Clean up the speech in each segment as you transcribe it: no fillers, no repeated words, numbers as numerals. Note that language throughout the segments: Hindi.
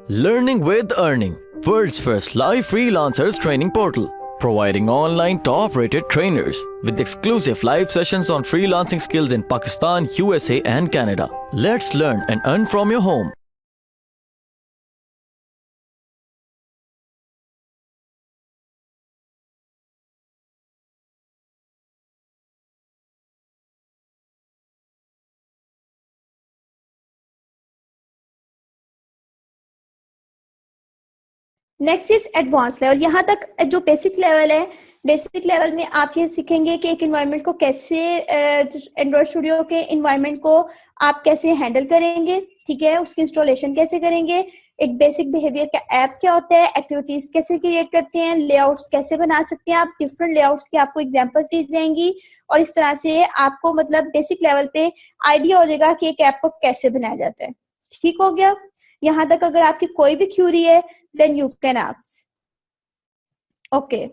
Learning with Earning, world's first live freelancers training portal, providing online top-rated trainers with exclusive live sessions on freelancing skills in Pakistan, USA and Canada. Let's learn and earn from your home. Next is advance level. यहाँ तक जो बेसिक लेवल है, बेसिक लेवल में आप ये सीखेंगे कि एक इन्वायरमेंट को कैसे, एंड्रॉइड स्टूडियो के इन्वायरमेंट को आप कैसे हैंडल करेंगे, ठीक है, उसकी इंस्टॉलेशन कैसे करेंगे, एक बेसिक बिहेवियर का ऐप क्या होता है, एक्टिविटीज कैसे क्रिएट करते हैं, लेआउट्स कैसे बना सकते हैं आप, डिफरेंट लेआउट्स की आपको एग्जांपल्स दी जाएंगी और इस तरह से आपको मतलब बेसिक लेवल पे आइडिया हो जाएगा कि एक ऐप को कैसे बनाया जाता है। ठीक हो गया। यहाँ तक अगर आपकी कोई भी क्यूरी है then you can ask. Okay.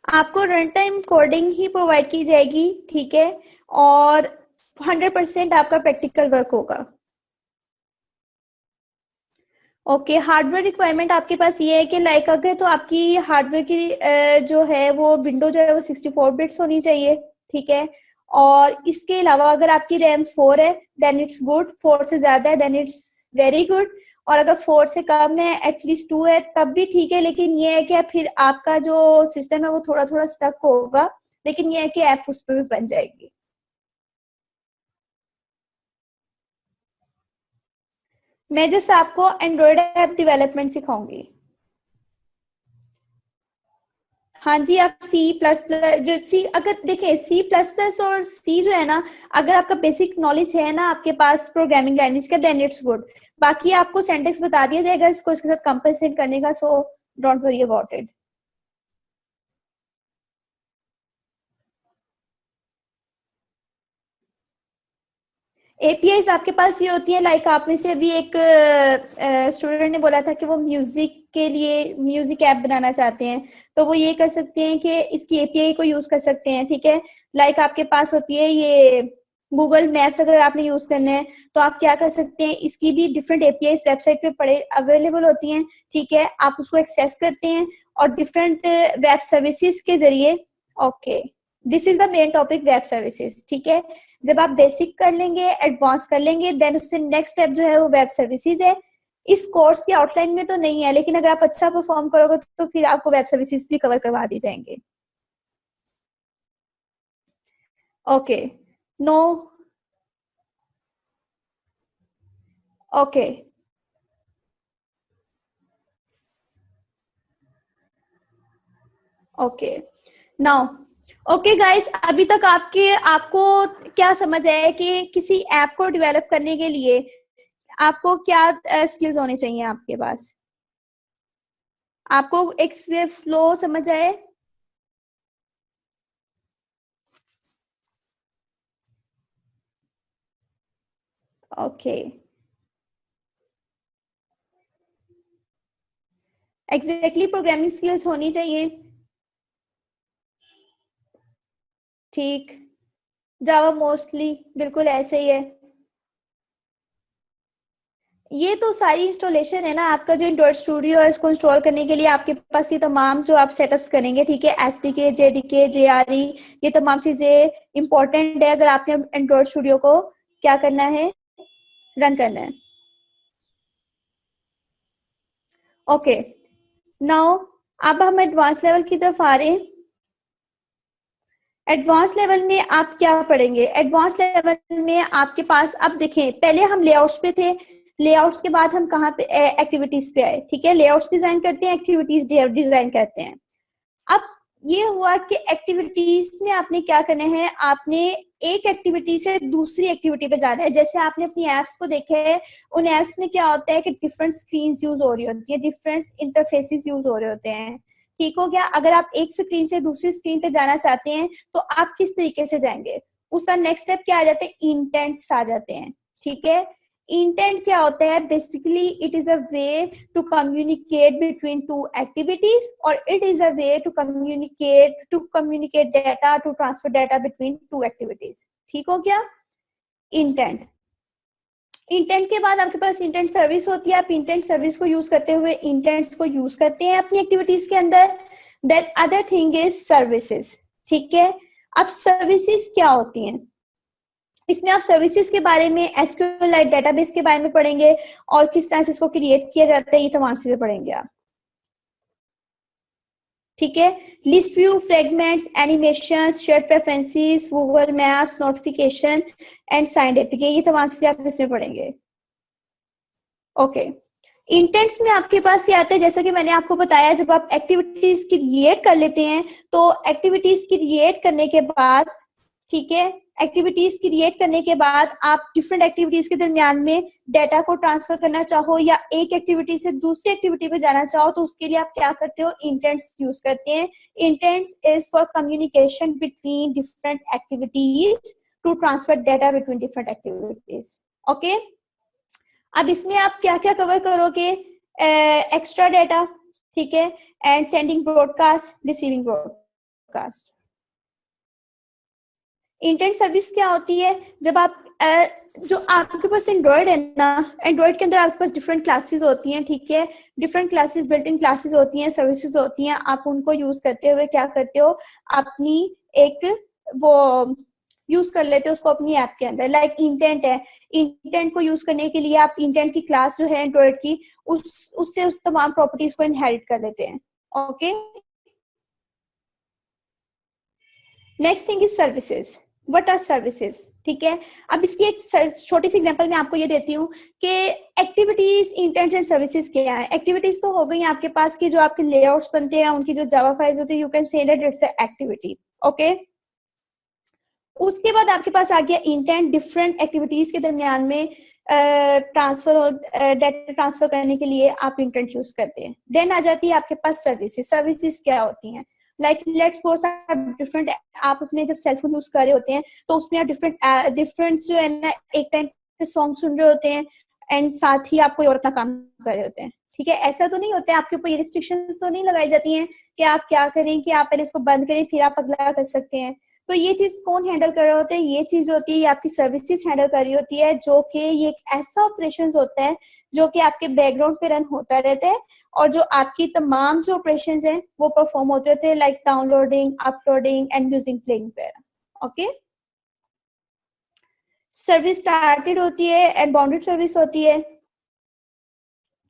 आपको रन टाइम कोडिंग ही प्रोवाइड की जाएगी, ठीक है, और 100% आपका प्रैक्टिकल वर्क होगा। ओके, हार्डवेयर रिक्वायरमेंट आपके पास ये है कि लाइक अगर तो आपकी हार्डवेयर की जो है वो विंडो जो है वो 64 बिट्स होनी चाहिए, ठीक है, और इसके अलावा अगर आपकी रैम 4 है देन इट्स गुड, 4 से ज्यादा है देन इट्स वेरी गुड, और अगर 4 से कम है एटलीस्ट 2 है तब भी ठीक है, लेकिन ये है कि फिर आपका जो सिस्टम है वो थोड़ा थोड़ा स्टक होगा, लेकिन ये है कि ऐप उस पर भी बन जाएगी। मैं जस्ट आपको एंड्रॉइड ऐप डेवलपमेंट सिखाऊंगी। हाँ जी, आप सी प्लस प्लस जो सी, अगर देखें सी प्लस प्लस और सी जो है ना, अगर आपका बेसिक नॉलेज है ना आपके पास प्रोग्रामिंग लैंग्वेज का देन इट्स गुड, बाकी आपको सेंटेक्स बता दिया जाएगा इसको इसके साथ कंपेंसेट करने का, so don't worry about it. APIs आपके पास ये होती है, लाइक आप में से अभी एक स्टूडेंट ने बोला था कि वो म्यूजिक के लिए म्यूजिक ऐप बनाना चाहते हैं, तो वो ये कर सकते हैं कि इसकी एपीआई को यूज कर सकते हैं, ठीक है, लाइक आपके पास होती है ये गूगल मैप्स, अगर आपने यूज करना है तो आप क्या कर सकते हैं, इसकी भी डिफरेंट एपीआई वेबसाइट पे पड़े अवेलेबल होती हैं, ठीक है, आप उसको एक्सेस करते हैं और डिफरेंट वेब सर्विसेज के जरिए, okay, this is the main topic web services, ठीक है, जब आप बेसिक कर लेंगे एडवांस कर लेंगे देन उससे नेक्स्ट स्टेप जो है वो वेब सर्विसेज है। इस कोर्स की आउटलाइन में तो नहीं है, लेकिन अगर आप अच्छा परफॉर्म करोगे तो फिर आपको वेब सर्विसेज भी कवर करवा दी जाएंगे। Okay, no, okay, okay, now, okay guys, अभी तक आपको क्या समझ आया कि किसी ऐप को डेवलप करने के लिए आपको क्या स्किल्स होने चाहिए आपके पास? आपको एक फ्लो समझ आए? ओके, एग्जैक्टली प्रोग्रामिंग स्किल्स होनी चाहिए, ठीक, जावा मोस्टली बिल्कुल ऐसे ही है। ये तो सारी इंस्टॉलेशन है ना, आपका जो एंड्रॉइड स्टूडियो है इसको इंस्टॉल करने के लिए आपके पास ये तमाम जो आप सेटअप्स करेंगे, ठीक है, एसडीके, जेडीके, जेआरई, ये तमाम चीजें इंपॉर्टेंट है अगर आपने एंड्रॉइड स्टूडियो को क्या करना है, रन करना है। ओके, नाउ अब हम एडवांस लेवल की तरफ आ रहे हैं। एडवांस लेवल में आप क्या पढ़ेंगे? एडवांस लेवल में आपके पास, अब देखें पहले हम लेआउट्स पे थे, लेआउट्स के बाद हम कहाँ पे एक्टिविटीज पे आए, ठीक है, लेआउट्स डिजाइन करते हैं, एक्टिविटीज डिजाइन करते हैं। अब ये हुआ कि एक्टिविटीज में आपने क्या करना है, आपने एक एक्टिविटी से दूसरी एक्टिविटी पे जाना है। जैसे आपने अपनी एप्स को देखा है, उन एप्स में क्या होता है कि डिफरेंट स्क्रीन यूज हो रही होती है, डिफरेंट इंटरफेसेस यूज हो रहे होते हैं, ठीक हो गया। अगर आप एक स्क्रीन से दूसरी स्क्रीन पे जाना चाहते हैं तो आप किस तरीके से जाएंगे, उसका नेक्स्ट स्टेप क्या आ जाते हैं, इंटेंट्स आ जाते हैं, ठीक है। इंटेंट क्या होता है? Basically it is a way to communicate between two activities, और it is a way to communicate data, to transfer data between two activities. ठीक हो गया इंटेंट। इंटेंट के बाद आपके पास इंटेंट सर्विस होती है। आप इंटेंट सर्विस को यूज करते हुए इंटेंट्स को यूज करते हैं अपनी एक्टिविटीज के अंदर। Then other thing is services. ठीक है। अब सर्विसेज क्या होती हैं? इसमें आप सर्विसेज के बारे में, एसक्यूएलआइट डेटाबेस के बारे में पढ़ेंगे, और किस तरह से इसको क्रिएट किया जाता है, ये तमाम चीजें पढ़ेंगे आप। ठीक है। List view, fragments, animation, share preferences, Google maps, notification and signed APK, ये तमाम चीजें आप इसमें पढ़ेंगे। ओके। इंटेंट्स में आपके पास क्या आता है? जैसा कि मैंने आपको बताया, जब आप एक्टिविटीज क्रिएट कर लेते हैं, तो एक्टिविटीज क्रिएट करने के बाद, ठीक है, एक्टिविटीज क्रिएट करने के बाद आप डिफरेंट एक्टिविटीज के दरमियान में डाटा को ट्रांसफर करना चाहो, या एक एक्टिविटी से दूसरी एक्टिविटी पे जाना चाहो, तो उसके लिए आप क्या करते हो? इंटेंट्स यूज करते हैं। Intents is for communication between different activities to transfer data between different activities. Okay. अब इसमें आप क्या क्या कवर करोगे? एक्स्ट्रा डाटा, ठीक है, and sending broadcast, receiving broadcast. Intent service क्या होती है? जब आप जो आपके पास एंड्रॉइड है ना, एंड्रॉइड के अंदर आपके पास डिफरेंट क्लासेस होती हैं, ठीक है, different classes, built in classes होती हैं, सर्विसेज होती हैं। आप उनको यूज करते हुए क्या करते हो? अपनी एक वो यूज कर लेते हो उसको अपनी ऐप के अंदर। लाइक इंटेंट है, इंटेंट को यूज करने के लिए आप इंटेंट की क्लास जो है एंड्रॉइड की, उससे उस तमाम प्रॉपर्टीज को इनहेरिट कर लेते हैं। Okay. Next thing is services. What are services? ठीक है। अब इसकी एक छोटी सी एग्जांपल मैं आपको ये देती हूँ कि एक्टिविटीज, इंटेंट एंड सर्विसेज क्या है। एक्टिविटीज तो हो गई आपके पास की जो आपके लेआउट्स बनते हैं, उनकी जो जावा फाइल्स होती है, you can say that it's a activity. Okay. उसके बाद आपके पास आ गया इंटेंट, डिफरेंट एक्टिविटीज के दरमियान में ट्रांसफर, डाटा ट्रांसफर करने के लिए आप इंटेंट यूज करते हैं। देन आ जाती है आपके पास सर्विसेज। सर्विसेज क्या होती हैं? लाइक लेट्स सपोज आप डिफरेंट, आप अपने जब सेलफोन यूज कर रहे होते हैं, तो उसमें आप डिफरेंट जो है ना, एक टाइम पे सॉन्ग सुन रहे होते हैं, एंड साथ ही आप कोई और अपना काम कर रहे होते हैं। ठीक है। ऐसा तो नहीं होता है, आपके ऊपर ये रिस्ट्रिक्शंस तो नहीं लगाई जाती हैं कि आप क्या करें, कि आप पहले इसको बंद करें फिर आप अगला कर सकते हैं। तो ये चीज कौन हैंडल कर रहा होता है? ये चीज होती है, ये आपकी सर्विसेज हैंडल कर रही होती है, जो कि ये एक ऐसा ऑपरेशन होता है जो कि आपके बैकग्राउंड पे रन होता रहता है, और जो आपकी तमाम जो ऑपरेशंस हैं वो परफॉर्म होते होते हैं, like downloading, uploading and using, playing वगैरह। ओके। सर्विस स्टार्टेड होती है एंड बाउंडेड सर्विस होती है।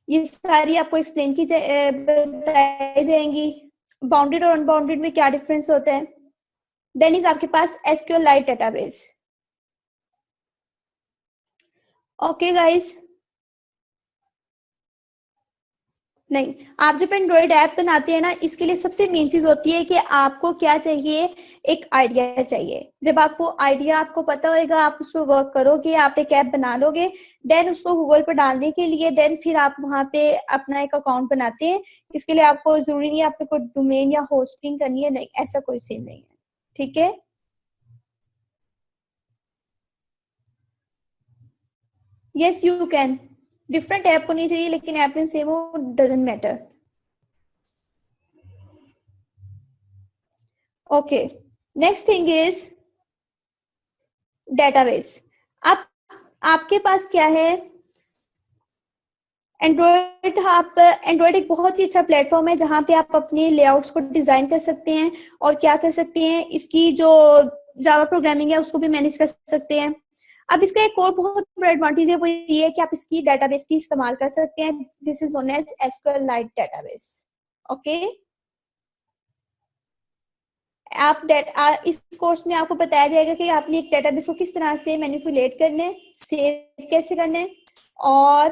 ये सारी आपको एक्सप्लेन की बताई जाएंगी। बाउंडेड और अनबाउंडेड में क्या डिफरेंस होता है। देन इज आपके पास एसक्यूएलआइट डेटाबेस। Okay guys. नहीं, आप जब एंड्रॉइड ऐप बनाते हैं ना, इसके लिए सबसे मेन चीज होती है कि आपको क्या चाहिए? एक आइडिया चाहिए। जब आपको आइडिया आपको पता होगा, आप उस पर वर्क करोगे, आप एक ऐप बना लोगे, देन उसको गूगल पर डालने के लिए, देन फिर आप वहां पे अपना एक अकाउंट बनाते हैं। इसके लिए आपको जरूरी नहीं है आपको कोई डोमेन या होस्टिंग करनी है, नहीं, ऐसा कोई सीन नहीं है। ठीक है। Yes you can. Different app होनी चाहिए, लेकिन ऐप में सेम हो, doesn't matter. Okay. Next thing is database. आप आपके पास क्या है? एंड्रॉइड। आप एंड्रॉइड एक बहुत ही अच्छा प्लेटफॉर्म है जहां पे आप अपने लेआउट्स को डिजाइन कर सकते हैं, और क्या कर सकते हैं, इसकी जो जावा प्रोग्रामिंग है उसको भी मैनेज कर सकते हैं। अब इसका एक और बहुत बड़ा एडवांटेज है, वो ये है कि आप इसकी डेटाबेस की इस्तेमाल कर सकते हैं। This is known as SQLite database. Okay. इस कोर्स में आपको बताया जाएगा कि आपने एक डेटाबेस को किस तरह से मैनिपुलेट करने, सेव कैसे करने, और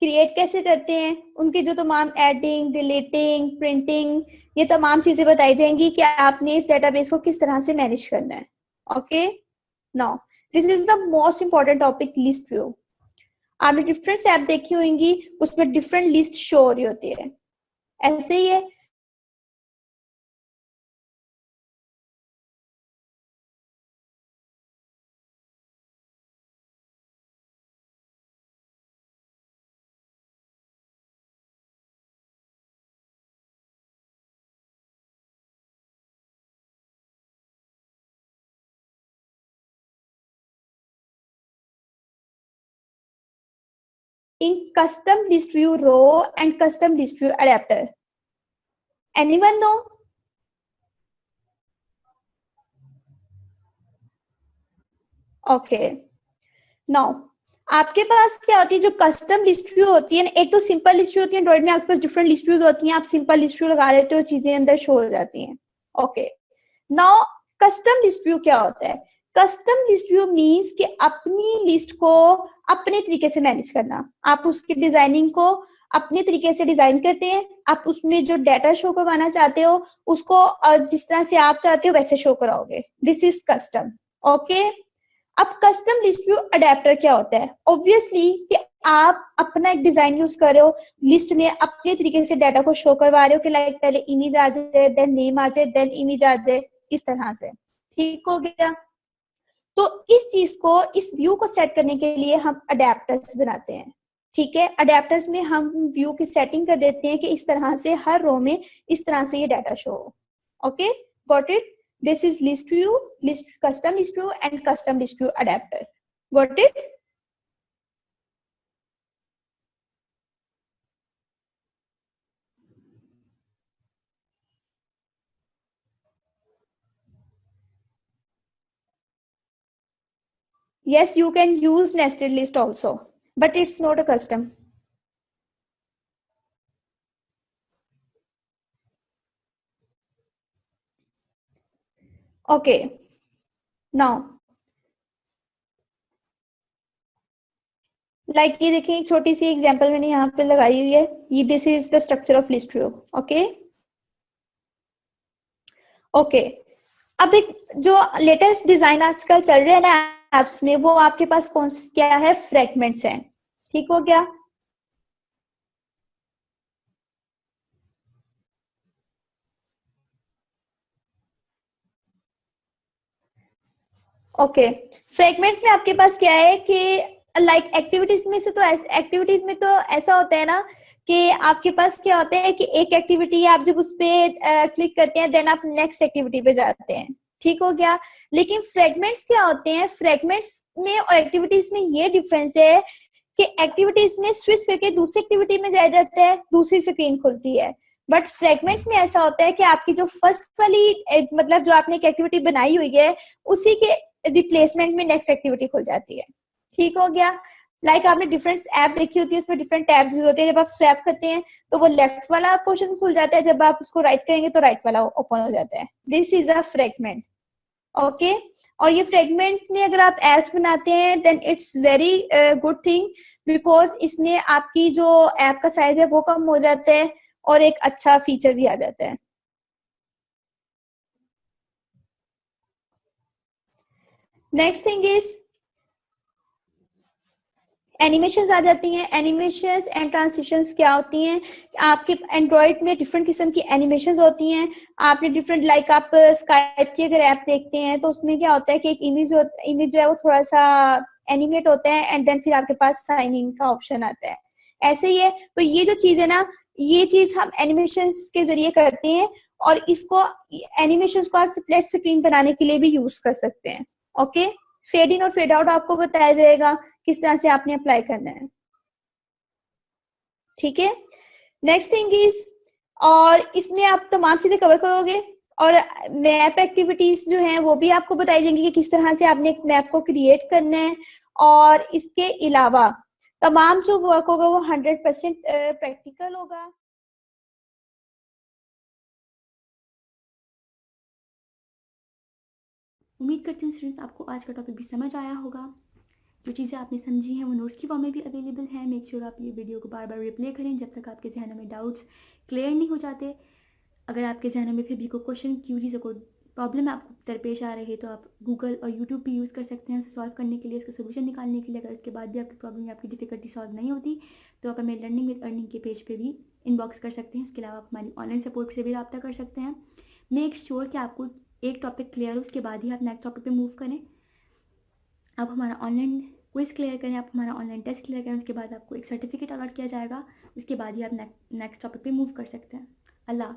क्रिएट कैसे करते हैं, उनके जो तमाम एडिंग, डिलीटिंग, प्रिंटिंग, ये तमाम चीजें बताई जाएंगी कि आपने इस डेटाबेस को किस तरह से मैनेज करना है। Okay. Now this is the most important topic, list view. आपने डिफरेंट ऐप देखी होंगी, उसमें डिफरेंट लिस्ट शो हो रही होती है, ऐसे ही है। in custom list view row and custom list view adapter? Anyone know? Okay. Now आपके पास क्या होती है, जो कस्टम लिस्ट व्यू होती है ना, एक तो सिंपल लिस्ट व्यू होती है, एंड्रॉइड में आपके पास डिफरेंट लिस्ट व्यूज होती हैं, आप सिंपल लिस्ट व्यू लगा लेते हो, चीजें अंदर शो हो जाती हैं. Okay. Now custom list view क्या होता है? कस्टम लिस्ट व्यू मींस कि अपनी लिस्ट को अपने तरीके से मैनेज करना. आप उसकी डिजाइनिंग को अपने तरीके से डिजाइन करते हैं, आप उसमें जो डाटा शो करवाना चाहते हो उसको जिस तरह से आप चाहते हो वैसे शो कराओगे. This is custom. ओके. अब कस्टम लिस्ट व्यू अडेप्टर क्या होता है? ऑब्वियसली कि आप अपना एक डिजाइन यूज कर रहे हो, लिस्ट में अपने तरीके से डाटा को शो करवा रहे हो कि लाइक पहले इमेज आ जाए, देन नेम आ जाए, देन इमेज आ जाए, इस तरह से. ठीक हो गया. तो इस चीज को, इस व्यू को सेट करने के लिए हम अडेप्टर्स बनाते हैं. ठीक है. अडेप्टर्स में हम व्यू की सेटिंग कर देते हैं कि इस तरह से हर रो में इस तरह से ये डाटा शो हो. Okay, got it? This is list view, custom list view and custom list view adapter. Got it? Yes, you can use nested list also, but it's not a custom. Okay. Now like ये देखिए, एक छोटी सी एग्जांपल मैंने यहाँ पे लगाई हुई है. ये this is the structure of list view. Okay. Okay. अब एक जो लेटेस्ट डिजाइन आजकल चल रहे हैं ना एप्स में, वो आपके पास कौन क्या है? फ्रैगमेंट्स हैं. ठीक हो गया. ओके. फ्रैगमेंट्स में आपके पास क्या है कि लाइक एक्टिविटीज में से, तो एक्टिविटीज में तो ऐसा होता है ना कि आपके पास क्या होता है कि एक एक्टिविटी आप जब उस पर क्लिक करते हैं देन आप नेक्स्ट एक्टिविटी पे जाते हैं. ठीक हो गया. लेकिन फ्रैगमेंट्स क्या होते हैं? फ्रैगमेंट्स में और एक्टिविटीज में ये डिफरेंस है कि एक्टिविटीज में स्विच करके दूसरी एक्टिविटी में जाया जाता है, दूसरी स्क्रीन खुलती है. बट फ्रैगमेंट्स में ऐसा होता है कि आपकी जो फर्स्ट वाली मतलब जो आपने एक एक्टिविटी बनाई हुई है उसी के रिप्लेसमेंट में नेक्स्ट एक्टिविटी खुल जाती है. ठीक हो गया. लाइक आपने डिफरेंट ऐप देखी होती है, उसमें डिफरेंट टैब्स यूज होते हैं. जब आप स्वैप करते हैं तो वो लेफ्ट वाला पोर्शन खुल जाता है, जब आप उसको राइट करेंगे तो राइट वाला ओपन हो जाता है. This is a fragment. Okay. और ये फ्रैगमेंट में अगर आप एप्स बनाते हैं then it's very good thing, because इसमें आपकी जो ऐप का साइज है वो कम हो जाता है और एक अच्छा फीचर भी आ जाता है. नेक्स्ट थिंग इज एनिमेशंस आ जाती हैं. एनिमेशंस एंड ट्रांसिशंस क्या होती हैं? आपके एंड्रॉइड में डिफरेंट किस्म की एनिमेशंस होती हैं. आपने डिफरेंट लाइक आप स्काइप की अगर ऐप देखते हैं तो उसमें क्या होता है कि एक इमेज जो है वो थोड़ा सा एनिमेट होता है एंड देन फिर आपके पास साइन इन का ऑप्शन आता है. ऐसे ही है. तो ये जो चीज है ना, ये चीज हम एनिमेशंस के जरिए करते हैं और इसको एनिमेशंस को आप स्प्लैश स्क्रीन बनाने के लिए भी यूज कर सकते हैं. ओके. फेड इन और फेड आउट आपको बताया जाएगा किस तरह से आपने अप्लाई करना है. ठीक है. नेक्स्ट थिंग इज, और इसमें आप तमाम चीजें कवर करोगे और मैप एक्टिविटीज जो हैं वो भी आपको बताई जाएंगी कि किस तरह से आपने एक मैप को क्रिएट करना है. और इसके अलावा तमाम जो वर्क होगा वो 100% प्रैक्टिकल होगा. उम्मीद करती हूँ स्टूडेंट्स आपको आज का टॉपिक भी समझ आया होगा. जो चीज़ें आपने समझी हैं वो नोट्स की फॉर्म में भी अवेलेबल है. मेक श्योर आप ये वीडियो को बार बार रिप्ले करें जब तक आपके जहनों में डाउट्स क्लियर नहीं हो जाते. अगर आपके जहनों में फिर भी कोई क्वेश्चन, क्यूरीज, कोई प्रॉब्लम आपको दरपेश आ रही है तो आप गूगल और यूट्यूब भी यूज़ कर सकते हैं उसे सॉल्व करने के लिए, उसका सोल्यूशन निकालने के लिए. अगर इसके बाद भी आपकी प्रॉब्लम या आपकी डिफिकल्टी सॉल्व नहीं होती तो आप हमें लर्निंग विद अर्निंग के पेज पे भी इनबॉक्स कर सकते हैं. उसके अलावा आप हमारी ऑनलाइन सपोर्ट से भी रब्ता कर सकते हैं. मेक श्योर कि आपको एक टॉपिक क्लियर हो, उसके बाद ही आप नेक्स्ट टॉपिक पे मूव करें. आप हमारा ऑनलाइन क्विज क्लियर करें, आप हमारा ऑनलाइन टेस्ट क्लियर करें, उसके बाद आपको एक सर्टिफिकेट अलॉट किया जाएगा. उसके बाद ही आप नेक्स्ट टॉपिक पे मूव कर सकते हैं. अल्लाह.